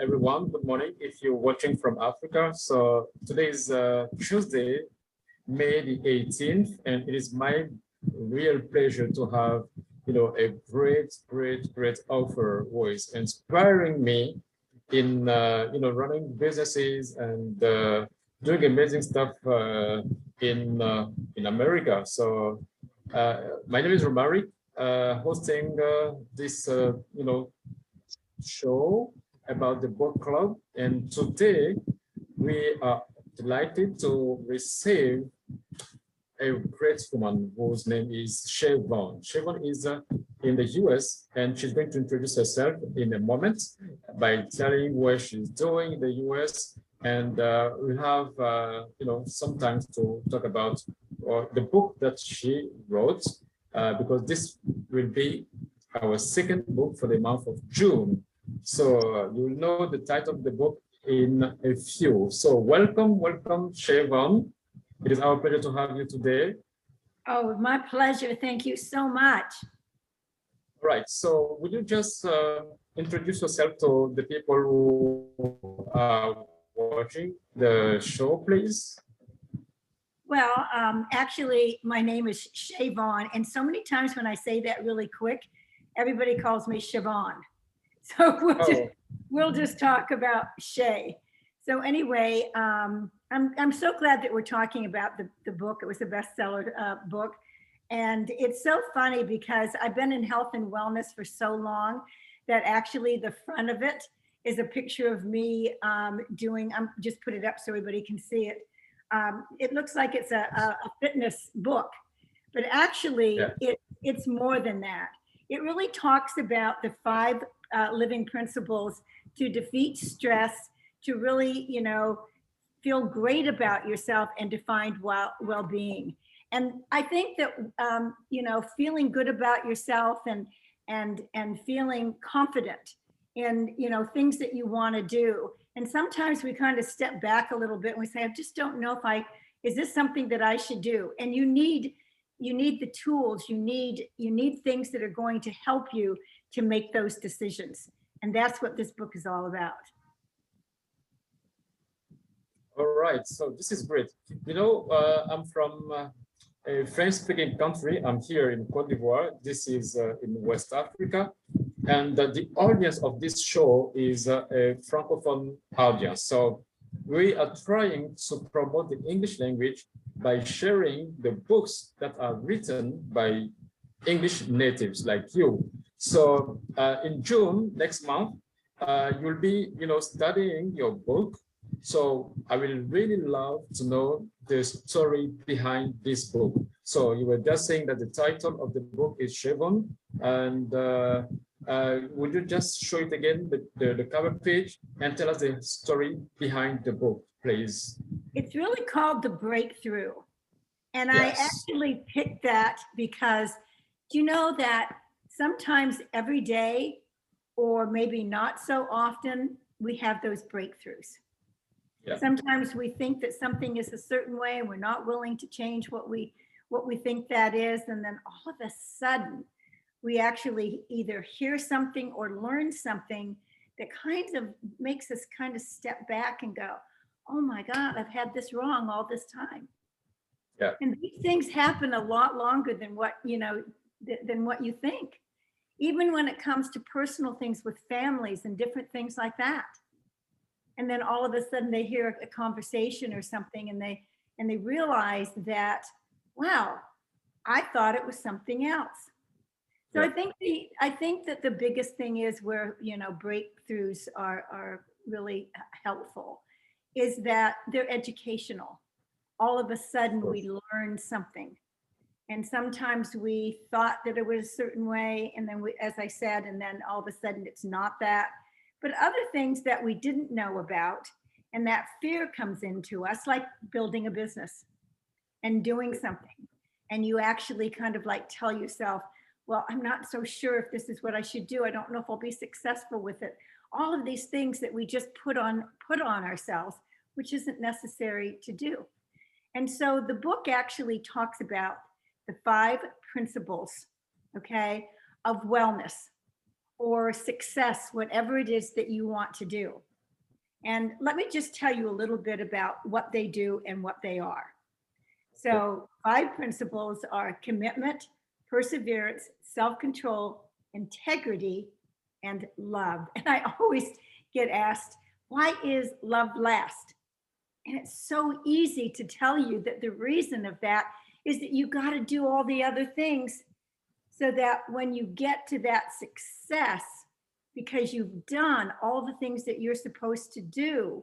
everyone. Good morning if you're watching from Africa. So today is Tuesday, May the 18th, and it is my real pleasure to have, a great author who is inspiring me in, running businesses and doing amazing stuff in America. So my name is Romaric, hosting this, show about the book club. And today we are delighted to receive a great woman whose name is Shea Vaughn. Shea Vaughn is in the US, and she's going to introduce herself in a moment by telling what she's doing in the US. And we have, some time to talk about the book that she wrote, because this will be our second book for the month of June. So you'll know the title of the book in a few. So welcome, Shea Vaughn. It is our pleasure to have you today. Oh, my pleasure. Thank you so much. All right. So would you just introduce yourself to the people who are watching the show, please? Well, actually, my name is Shea Vaughn, and so many times when I say that really quick, everybody calls me Siobhan. So we'll just talk about Shea. So anyway, I'm so glad that we're talking about the book. It was a bestseller book. And it's so funny because I've been in health and wellness for so long that actually the front of it is a picture of me just put it up so everybody can see it. It looks like it's a fitness book, but actually it's more than that. It really talks about the 5 living principles to defeat stress, to really, feel great about yourself and to find well-being. And I think that, feeling good about yourself and feeling confident in, things that you want to do. And sometimes we kind of step back a little bit and we say, I just don't know is this something that I should do? And you need the tools, you need things that are going to help you to make those decisions. And that's what this book is all about. All right, so this is great. I'm from a French-speaking country. I'm here in Cote d'Ivoire. This is in West Africa. And the audience of this show is a Francophone audience. So we are trying to promote the English language by sharing the books that are written by English natives like you. So in June next month, you'll be, studying your book. So I will really love to know the story behind this book. So you were just saying that the title of the book is Shea Vaughn, and would you just show it again, the cover page, and tell us the story behind the book, please? It's really called The Breakthrough. And yes. I actually picked that because do you know that sometimes every day, or maybe not so often, we have those breakthroughs. Yeah. Sometimes we think that something is a certain way and we're not willing to change what we think that is. And then all of a sudden, we actually either hear something or learn something that kind of makes us kind of step back and go, oh my God, I've had this wrong all this time. Yeah. And these things happen a lot longer than what you think. Even when it comes to personal things with families and different things like that. And then all of a sudden they hear a conversation or something and they realize that, wow, I thought it was something else. So yeah. I think that the biggest thing is where, breakthroughs are really helpful is that they're educational. All of a sudden we learn something. And sometimes we thought that it was a certain way. And then as I said, and then all of a sudden it's not that. But other things that we didn't know about, and that fear comes into us, like building a business and doing something. And you actually kind of like tell yourself, well, I'm not so sure if this is what I should do. I don't know if I'll be successful with it. All of these things that we just put on ourselves, which isn't necessary to do. And so the book actually talks about the 5 principles, of wellness or success, whatever it is that you want to do. And let me just tell you a little bit about what they do and what they are. So 5 principles are commitment, perseverance, self-control, integrity, and love. And I always get asked, why is love last? And it's so easy to tell you that the reason of that is that you got to do all the other things so that when you get to that success, because you've done all the things that you're supposed to do,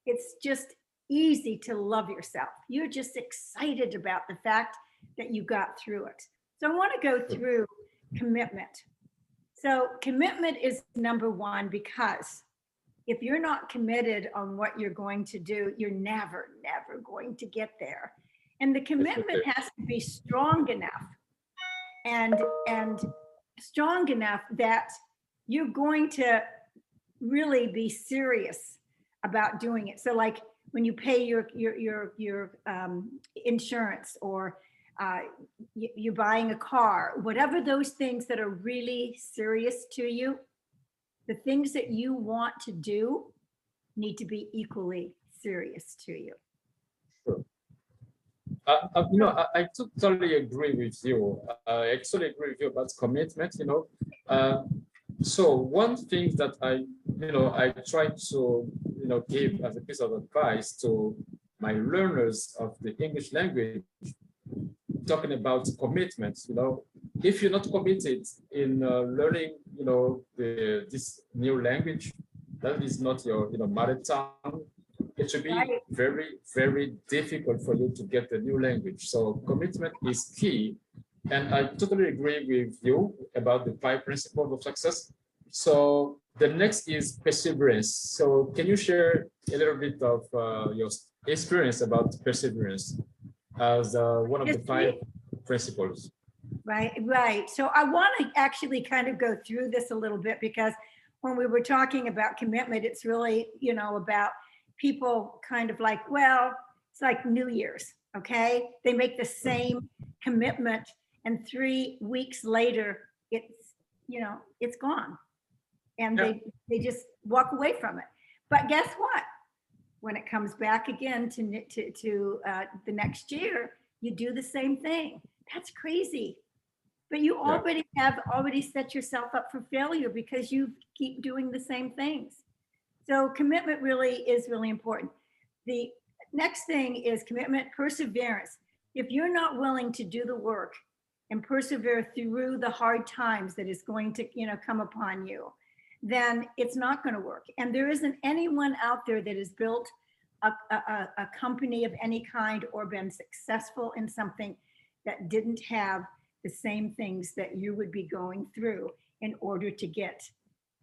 it's just easy to love yourself. You're just excited about the fact that you got through it. So I want to go through commitment. So commitment is number one, because if you're not committed on what you're going to do, you're never going to get there. And the commitment has to be strong enough and strong enough that you're going to really be serious about doing it. So like when you pay your insurance, or you're buying a car, whatever those things that are really serious to you, the things that you want to do need to be equally serious to you. Sure. I totally agree with you. I actually agree with you about commitment. So one thing that I try to give as a piece of advice to my learners of the English language, talking about commitment. If you're not committed in learning this new language, that is not your mother tongue, it should be very difficult for you to get the new language. So commitment is key. And I totally agree with you about the 5 principles of success. So the next is perseverance. So can you share a little bit of your experience about perseverance as one of the 5 principles? Right. So I want to actually kind of go through this a little bit, because when we were talking about commitment, it's really, about people kind of like, well, it's like New Year's, okay? They make the same commitment, and 3 weeks later, it's gone. And they just walk away from it. But guess what? When it comes back again to the next year, you do the same thing. That's crazy. But you already have set yourself up for failure because you keep doing the same things. So commitment really is really important. The next thing is commitment, perseverance. If you're not willing to do the work and persevere through the hard times that is going to, come upon you, then it's not going to work. And there isn't anyone out there that has built a company of any kind or been successful in something that didn't have the same things that you would be going through in order to get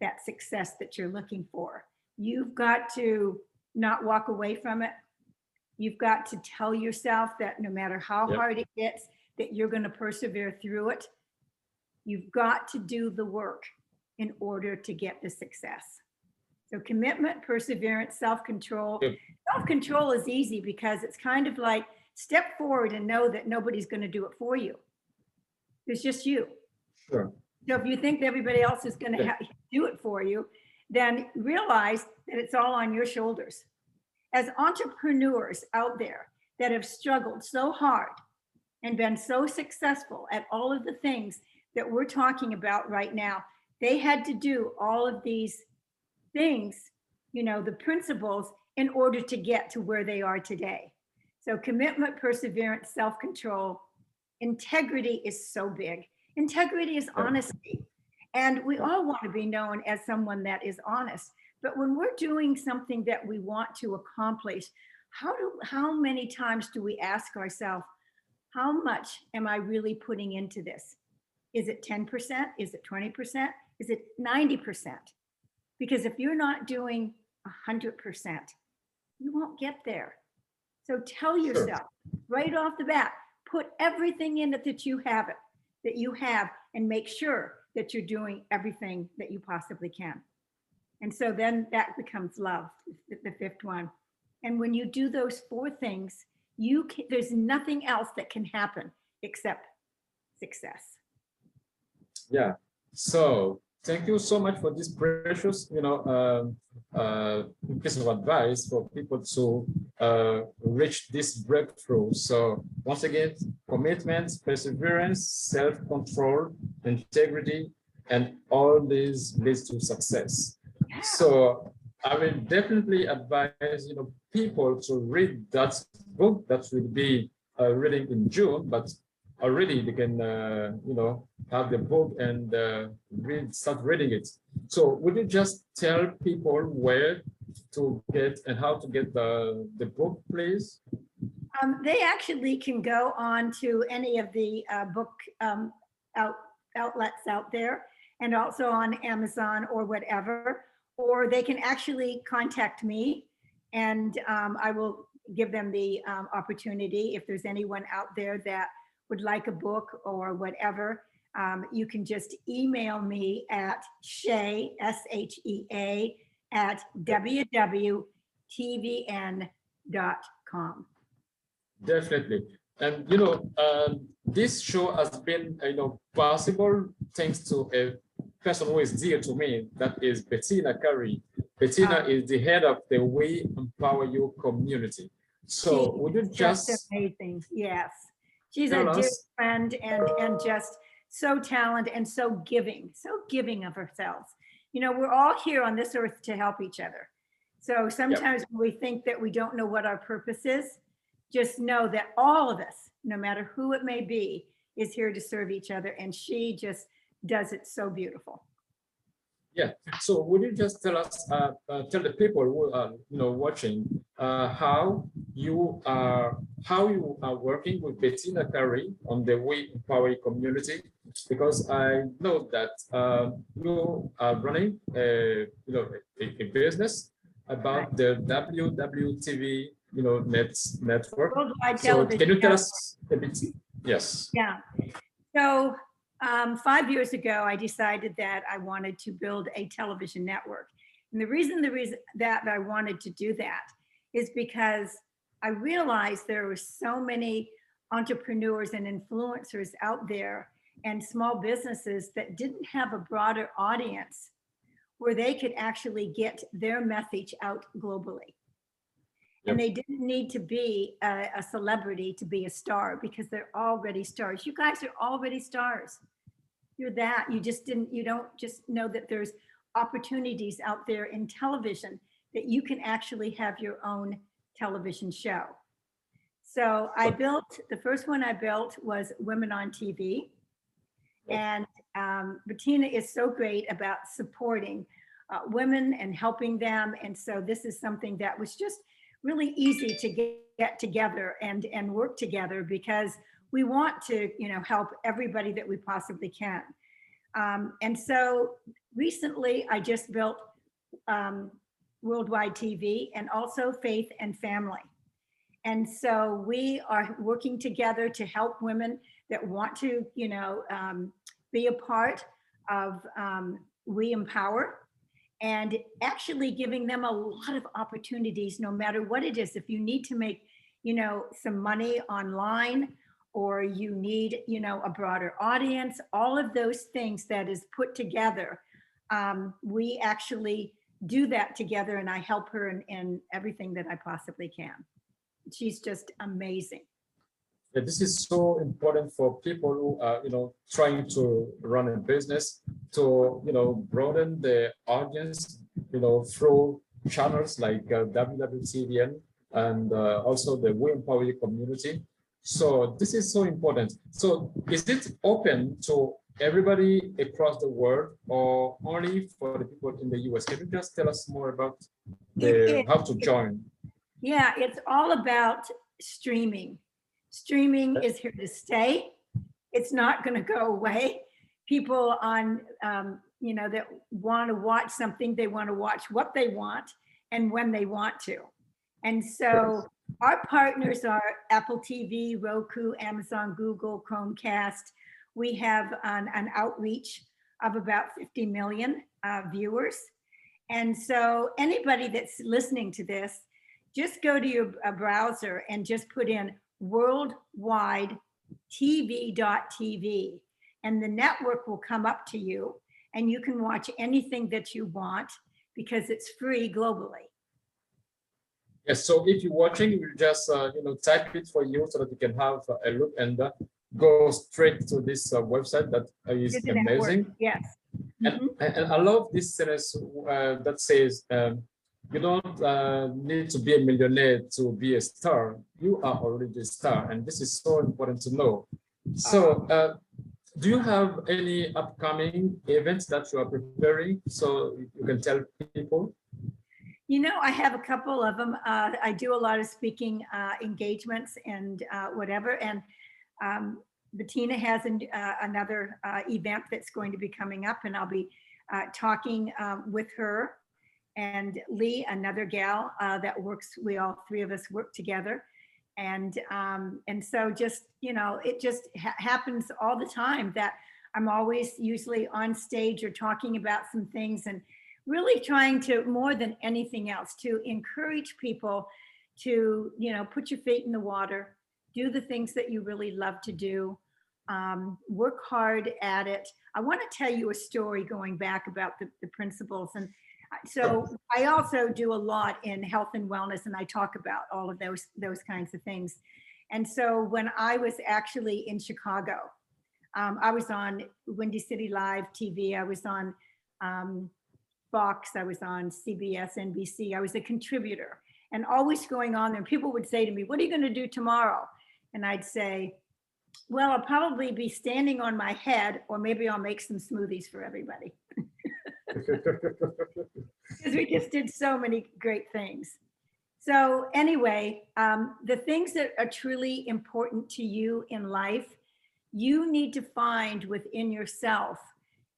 that success that you're looking for. You've got to not walk away from it. You've got to tell yourself that no matter how hard it gets, that you're going to persevere through it. You've got to do the work in order to get the success. So commitment, perseverance, self-control. Self-control is easy because it's kind of like step forward and know that nobody's going to do it for you. It's just you. Sure. So if you think that everybody else is going to do it for you, then realize that it's all on your shoulders. As entrepreneurs out there that have struggled so hard and been so successful at all of the things that we're talking about right now, they had to do all of these things, the principles, in order to get to where they are today. So commitment, perseverance, self-control, integrity is so big. Integrity is honesty. And we all want to be known as someone that is honest. But when we're doing something that we want to accomplish, how many times do we ask ourselves, how much am I really putting into this? Is it 10%? Is it 20%? Is it 90%? Because if you're not doing 100%, you won't get there. So tell yourself right off the bat, put everything in it that you have, and make sure that you're doing everything that you possibly can. And so then that becomes love, the 5th one. And when you do those 4 things, there's nothing else that can happen except success. Yeah. So thank you so much for this precious, piece of advice for people to reach this breakthrough. So once again, commitment, perseverance, self-control, integrity, and all these leads to success. So I will definitely advise people to read that book that will be reading in June, but already they can have the book and start reading it. So would you just tell people where to get and how to get the book, please? They actually can go on to any of the book outlets out there, and also on Amazon or whatever, or they can actually contact me, and I will give them the opportunity. If there's anyone out there that would like a book or whatever, you can just email me at Shea, SHEA, at www.tvn.com. Definitely. And this show has been possible thanks to a person who is dear to me, that is Bettina Carey. Bettina is the head of the We Empower You community. So would you just amazing? Yes, she's tell a dear us? friend and just so talented and so giving of herself. We're all here on this earth to help each other. So sometimes when we think that we don't know what our purpose is, just know that all of us, no matter who it may be, is here to serve each other. And she just does it so beautiful. Yeah. So would you just tell us, tell the people who are watching, how you are working with Bettina Carey on the We Empower You community? Because I know that you are running a business about the WWTV network. Worldwide So television can you tell network. us a bit? Yes. Yeah. So 5 years ago, I decided that I wanted to build a television network. And the reason that I wanted to do that is because I realized there were so many entrepreneurs and influencers out there and small businesses that didn't have a broader audience where they could actually get their message out globally. And they didn't need to be a celebrity to be a star, because they're already stars. You guys are already stars. You're that. You don't just know that there's opportunities out there in television that you can actually have your own television show. So the first one I built was Women on TV. And Bettina is so great about supporting women and helping them. And so this is something that was just really easy to get together and work together, because we want to help everybody that we possibly can. And so recently I just built Worldwide TV, and also Faith and Family. And so we are working together to help women that want to be a part of We Empower, and actually giving them a lot of opportunities, no matter what it is. If you need to make, some money online, or you need, a broader audience, all of those things that is put together, we actually do that together, and I help her in everything that I possibly can. She's just amazing. Yeah, this is so important for people who are, trying to run a business, to, broaden the audience, through channels like WWTVN and also the We Empower You community. So this is so important. So is it open to everybody across the world, or only for the people in the US? Can you just tell us more about how to join? Yeah, it's all about streaming. Streaming is here to stay. It's not going to go away. People on, that want to watch something, they want to watch what they want and when they want to. And so our partners are Apple TV, Roku, Amazon, Google, Chromecast. We have an outreach of about 50 million viewers. And so anybody that's listening to this, just go to your browser and just put in worldwide TV.tv, and the network will come up to you, and you can watch anything that you want, because it's free globally. Yes, so if you're watching, we'll just type it for you so that you can have a look and go straight to this website that is Isn't that work? amazing. Yes. And, Mhm. and I love this sentence that says, you don't need to be a millionaire to be a star. You are already a star, and this is so important to know. So, do you have any upcoming events that you are preparing so you can tell people? You know, I have a couple of them. I do a lot of speaking engagements and whatever. And Bettina has another event that's going to be coming up, and I'll be talking with her and Lee, another gal that works. We all three of us work together, and so just it just happens all the time that I'm always usually on stage or talking about some things and really trying to, more than anything else, to encourage people to, put your feet in the water, do the things that you really love to do, work hard at it. I want to tell you a story going back about the principles. And so I also do a lot in health and wellness, and I talk about all of those kinds of things. And so when I was actually in Chicago, I was on Windy City Live TV. I was on Fox, I was on CBS, NBC. I was a contributor and always going on there. And people would say to me, "What are you going to do tomorrow?" And I'd say, "Well, I'll probably be standing on my head, or maybe I'll make some smoothies for everybody." Because we just did so many great things. So anyway, the things that are truly important to you in life, you need to find within yourself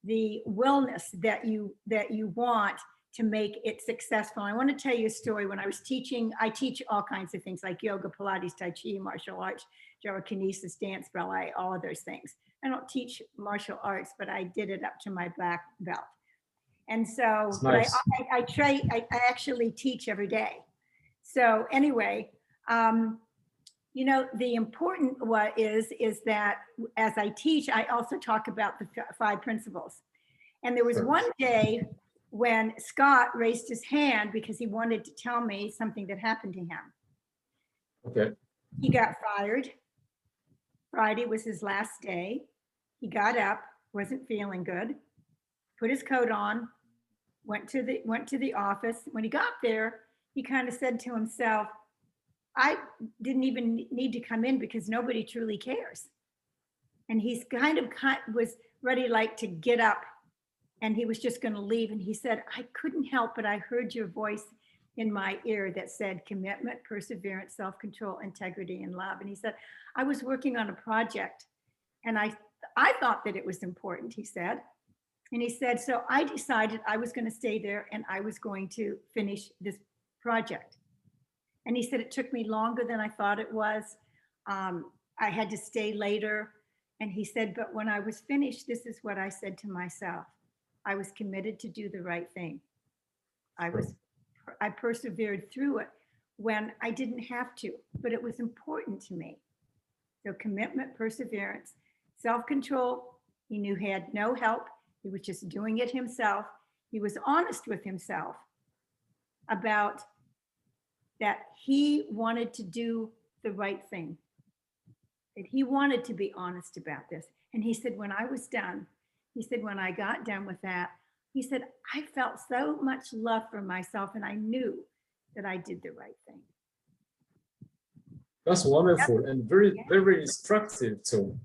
the wellness that you want to make it successful. I want to tell you a story. When I was teaching, I teach all kinds of things like yoga, Pilates, Tai Chi, martial arts, gyrokinesis, dance, ballet, all of those things. I don't teach martial arts, but I did it up to my black belt. And so, Nice. but I actually teach every day. So anyway, the important what is that as I teach, I also talk about the 5 principles. And there was one day when Scott raised his hand because he wanted to tell me something that happened to him. Okay. He got fired. Friday was his last day. He got up, wasn't feeling good, put his coat on, went to the office. When he got there, he kind of said to himself, "I didn't even need to come in because nobody truly cares." And he's was ready to get up, and he was just going to leave. And he said, "I couldn't help but I heard your voice in my ear that said commitment, perseverance, self-control, integrity, and love." And he said, "I was working on a project and I thought that it was important," he said. And he said, "So I decided I was going to stay there and I was going to finish this project." And he said, "It took me longer than I thought it was. I had to stay later." And he said, "But when I was finished, this is what I said to myself. I was committed to do the right thing. I persevered through it when I didn't have to, but it was important to me." So commitment, perseverance, self-control. He knew he had no help. He was just doing it himself. He was honest with himself about that he wanted to do the right thing, that he wanted to be honest about this. And he said, when I was done, he said, when I got done with that, he said, I felt so much love for myself and I knew that I did the right thing. That's wonderful and very, very instructive too.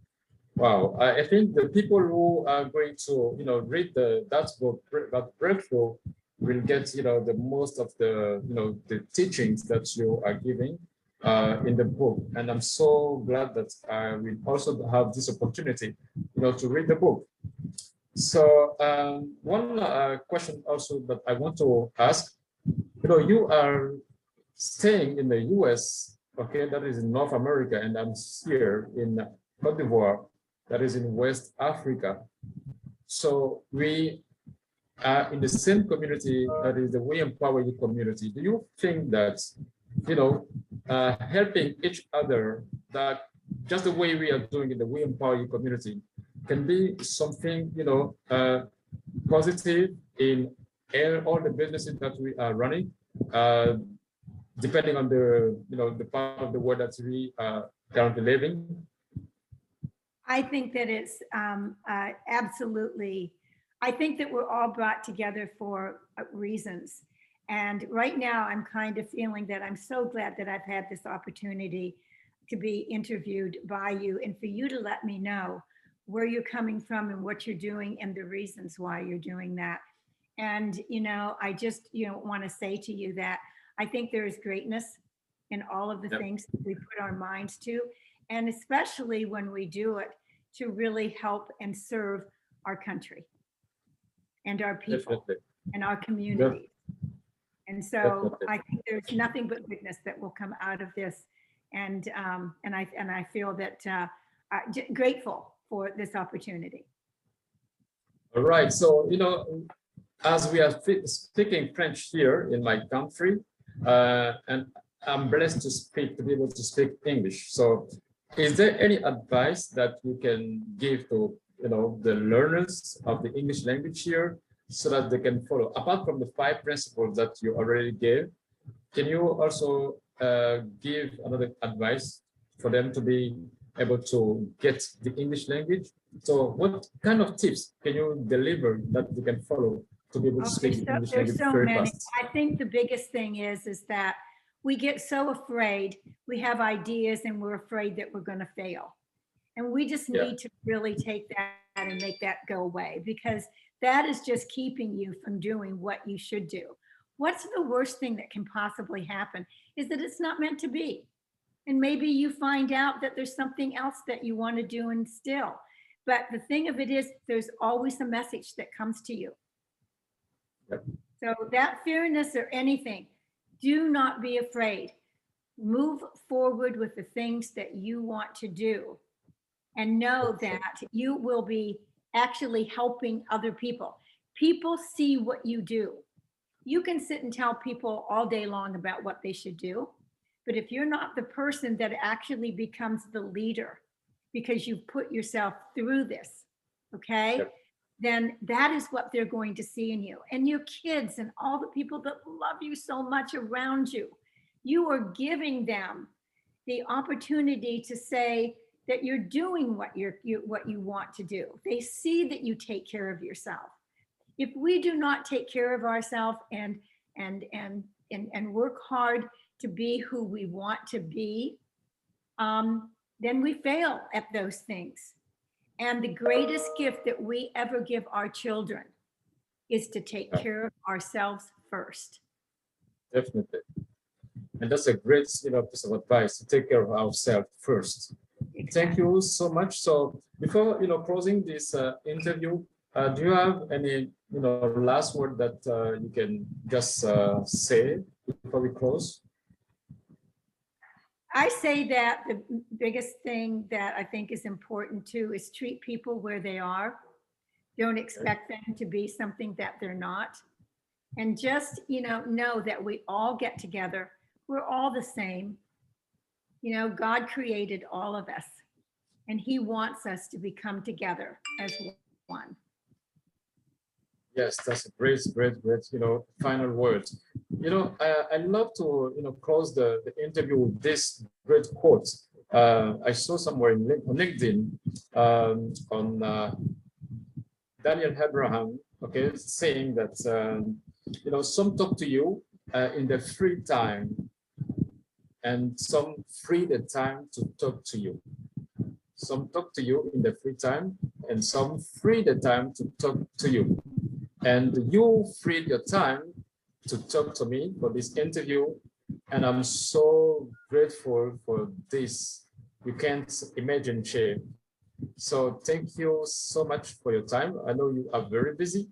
Wow, I think the people who are going to, read that book, that breakthrough, will get, the most of the, the teachings that you are giving in the book. And I'm so glad that I will also have this opportunity, to read the book. So one question also that I want to ask, you are staying in the US, okay, that is in North America, and I'm here in Cote d'Ivoire, that is in West Africa. So we are in the same community, that is the We Empower You community. Do you think that, helping each other, that just the way we are doing in the We Empower You community, can be something, positive in all the businesses that we are running? depending on the, the part of the world that we are currently living? I think that it's absolutely, I think that we're all brought together for reasons. And right now, I'm kind of feeling that I'm so glad that I've had this opportunity to be interviewed by you and for you to let me know where you're coming from and what you're doing and the reasons why you're doing that. And, I just, want to say to you that I think there is greatness in all of the Yep. things that we put our minds to, and especially when we do it to really help and serve our country and our people Definitely. and our communities. And so Definitely. I think there's nothing but goodness that will come out of this. And I feel that grateful for this opportunity. All right. So, as we are speaking French here in my country, and I'm blessed to be able to speak English. So, is there any advice that you can give to, the learners of the English language here so that they can follow? Apart from the 5 principles that you already gave, can you also give another advice for them to be able to get the English language? So what kind of tips can you deliver that they can follow to be able to speak the English language so very many. fast? I think the biggest thing is that we get so afraid. We have ideas and we're afraid that we're going to fail. And we just Yeah. need to really take that and make that go away, because that is just keeping you from doing what you should do. What's the worst thing that can possibly happen is that it's not meant to be. And maybe you find out that there's something else that you want to do and still. But the thing of it is, there's always a message that comes to you. Yep. So that fearness or anything, do not be afraid. Move forward with the things that you want to do, and know that you will be actually helping other people. People see what you do. You can sit and tell people all day long about what they should do, but if you're not the person that actually becomes the leader because you've put yourself through this, okay, Yep. then that is what they're going to see in you. And your kids and all the people that love you so much around you, you are giving them the opportunity to say that you're doing what you want to do. They see that you take care of yourself. If we do not take care of ourselves and work hard to be who we want to be, then we fail at those things. And the greatest gift that we ever give our children is to take care of ourselves first. Definitely. And that's a great, piece of advice, to take care of ourselves first. Exactly. Thank you so much. So before, closing this interview, do you have any, last word that you can just say before we close? I say that the biggest thing that I think is important too is treat people where they are. Don't expect them to be something that they're not. And just, know that we all get together. We're all the same. God created all of us, and He wants us to become together as one. Yes, that's a great, final word. I love to, close the interview with this great quote. I saw somewhere on LinkedIn on Daniel Abraham, okay, saying that, some talk to you in their free time, and some free the time to talk to you. Some talk to you in the free time, and some free the time to talk to you. And you freed your time to talk to me for this interview, and I'm so grateful for this. You can't imagine, Shea. So thank you so much for your time. I know you are very busy,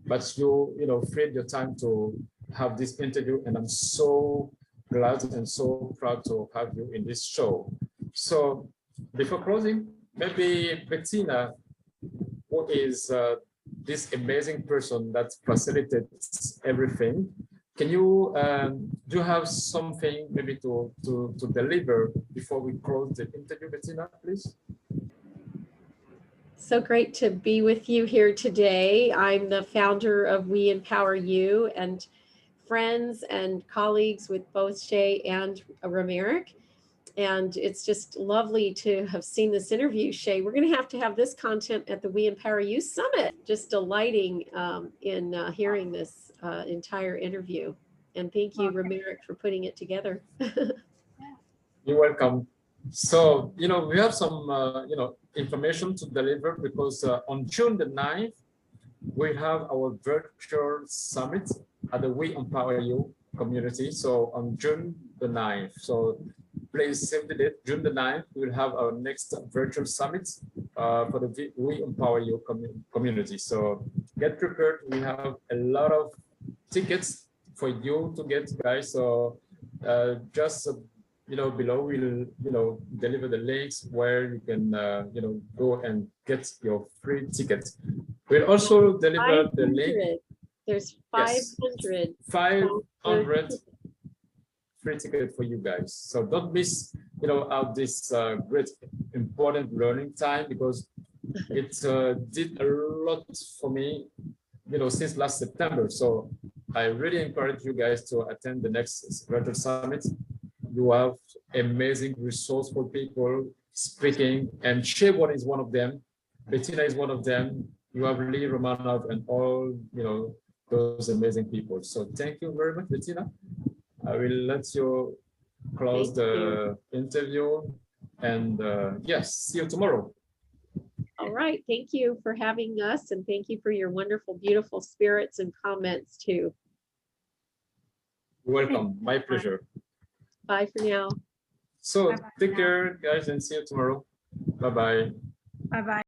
but you freed your time to have this interview, and I'm so glad and so proud to have you in this show. So before closing, maybe Bettina, who is this amazing person that facilitates everything, can you do you have something maybe to deliver before we close the interview, Bettina, please? So great to be with you here today. I'm the founder of We Empower You, and friends and colleagues with both Shea and Romaric. And it's just lovely to have seen this interview, Shea. We're going to have this content at the We Empower You Summit. Just delighting in hearing this entire interview. And thank you, Romaric, for putting it together. You're welcome. So, we have some, information to deliver because on June the 9th, we have our virtual summit at the We Empower You community. So on June the 9th. So please save the date, June the 9th, we'll have our next virtual summit for the We Empower You community. So get prepared. We have a lot of tickets for you to get, guys. So just below we'll deliver the links where you can go and get your free tickets. We'll also deliver the link. There's 500. Yes, 500 free ticket for you guys. So don't miss out this great important learning time, because it did a lot for me since last September. So I really encourage you guys to attend the next virtual summit. You have amazing, resourceful people speaking, and Shea is one of them. Bettina is one of them. You have Lee Romanov and all those amazing people. So thank you very much, Bettina. I will let you close the interview, and yes, see you tomorrow. All right. Thank you for having us, and thank you for your wonderful, beautiful spirits and comments too. You're welcome. My pleasure. Bye for now. So take care, guys, and see you tomorrow. Bye-bye. Bye-bye.